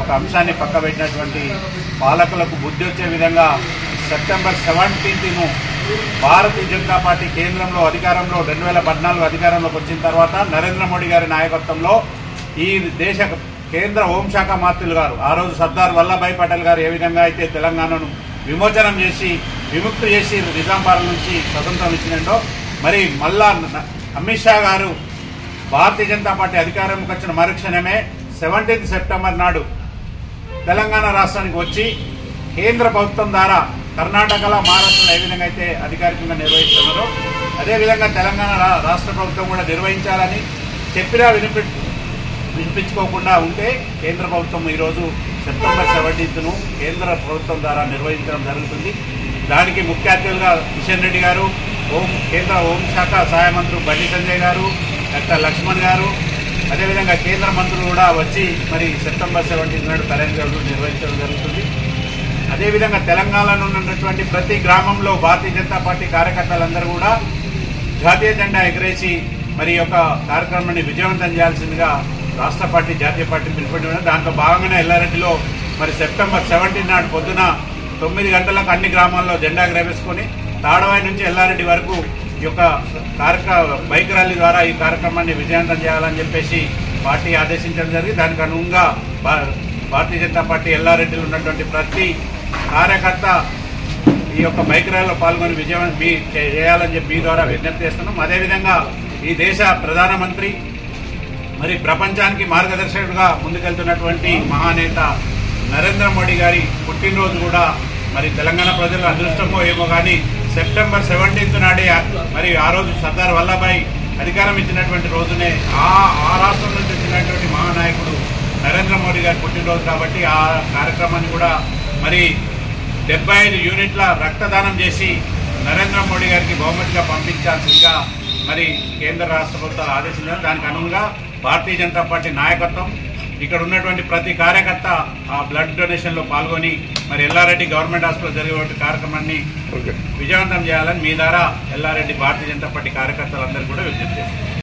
ఒక అంశాన్ని పక్కబెట్టినటువంటి పాలకులకు బుద్ధి వచ్చే విధంగా సెప్టెంబర్ 17ను భారతీయ జనతా పార్టీ కేంద్రంలో అధికారంలో 2014 అధికారంలోకి వచ్చిన తర్వాత నరేంద్ర మోడీ గారి నాయకత్వంలో ఈ దేశ కేంద్ర హోంశాఖ మంత్రులు గారు ఆ రోజు సర్దార్ వల్లభాయ్ పటేల్ గారు ఏ విధంగా అయితే తెలంగాణను విమోచనం చేసి విముక్తి చేసి నిజాం పాలన నుంచి స్వతంత్రం ఇచ్చినో మరి మళ్ళా అమిత్ షా గారు భారతీయ జనతా పార్టీ అధికారంలోకి వచ్చిన మరుక్షణమే 17 సెప్టెంబర్ నాడు తెలంగాణ రాష్ట్రానికి వచ్చి కేంద్ర ప్రభుత్వం ద్వారా కర్ణాటకలో మహారాష్ట్రలో ఏ విధంగా అయితే అధికారికంగా నిర్వహిస్తున్నారో అదేవిధంగా తెలంగాణ రాష్ట్ర ప్రభుత్వం కూడా నిర్వహించాలని చెప్పినా వినిపించుకోకుండా ఉంటే కేంద్ర ప్రభుత్వం ఈరోజు సెప్టెంబర్ 17ను కేంద్ర ప్రభుత్వం ద్వారా నిర్వహించడం జరుగుతుంది. దానికి ముఖ్య అతిథులుగా కిషన్ రెడ్డి గారు, కేంద్ర హోంశాఖ సహాయ మంత్రి బండి సంజయ్ గారు, డాక్టర్ లక్ష్మణ్ గారు, అదేవిధంగా కేంద్ర మంత్రులు కూడా వచ్చి మరి సెప్టెంబర్ 17 నాడు కరెంట్ నిర్వహించడం జరుగుతుంది. అదేవిధంగా తెలంగాణలో ఉన్నటువంటి ప్రతి గ్రామంలో భారతీయ జనతా పార్టీ కార్యకర్తలందరూ కూడా జాతీయ జెండా ఎగరేసి మరి యొక్క కార్యక్రమాన్ని విజయవంతం చేయాల్సిందిగా రాష్ట్ర పార్టీ జాతీయ పార్టీ పిలుపునివ్వడం. దాంట్లో భాగంగానే ఎల్లారెడ్డిలో మరి సెప్టెంబర్ 17 నాడు పొద్దున 9 గంటలకు అన్ని గ్రామాల్లో జెండా ఎగరవేసుకొని తాడవాయి నుంచి ఎల్లారెడ్డి వరకు ఈ యొక్క బైక్ ర్యాలీ ద్వారా ఈ కార్యక్రమాన్ని విజయవంతం చేయాలని చెప్పేసి పార్టీ ఆదేశించడం జరిగింది. దానికి అనుగుణంగా భారతీయ జనతా పార్టీ ఎల్లారెడ్డిలో ఉన్నటువంటి ప్రతి కార్యకర్త ఈ యొక్క బైక్ ర్యాలీలో పాల్గొని విజయవంతం చేయాలని చెప్పి మీ ద్వారా విజ్ఞప్తి చేస్తున్నాం. అదేవిధంగా ఈ దేశ ప్రధానమంత్రి మరి ప్రపంచానికి మార్గదర్శకుడుగా ముందుకెళ్తున్నటువంటి మహానేత నరేంద్ర మోడీ గారి పుట్టినరోజు కూడా మరి తెలంగాణ ప్రజల అదృష్టమో ఏమో కానీ సెప్టెంబర్ 17 నాడే మరి ఆ రోజు సర్దార్ వల్లభాయ్ అధికారం ఇచ్చినటువంటి రోజునే ఆ రాష్ట్రం నుంచి వచ్చినటువంటి మహానాయకుడు నరేంద్ర మోడీ గారి పుట్టినరోజు కాబట్టి ఆ కార్యక్రమాన్ని కూడా మరి 75 యూనిట్ల రక్తదానం చేసి నరేంద్ర మోడీ గారికి బహుమతిగా పంపించాల్సిందిగా మరి కేంద్ర రాష్ట్ర ప్రభుత్వాలు ఆదేశించారు. దానికి అనుగుణంగా భారతీయ జనతా పార్టీ నాయకత్వం ఇక్కడ ఉన్నటువంటి ప్రతి కార్యకర్త ఆ బ్లడ్ డొనేషన్లో పాల్గొని మరి ఎల్లారెడ్డి గవర్నమెంట్ హాస్పిటల్ జరిగే కార్యక్రమాన్ని విజయవంతం చేయాలని మీ ద్వారా ఎల్లారెడ్డి భారతీయ జనతా పార్టీ కార్యకర్తలందరూ కూడా విజ్ఞప్తి చేస్తారు.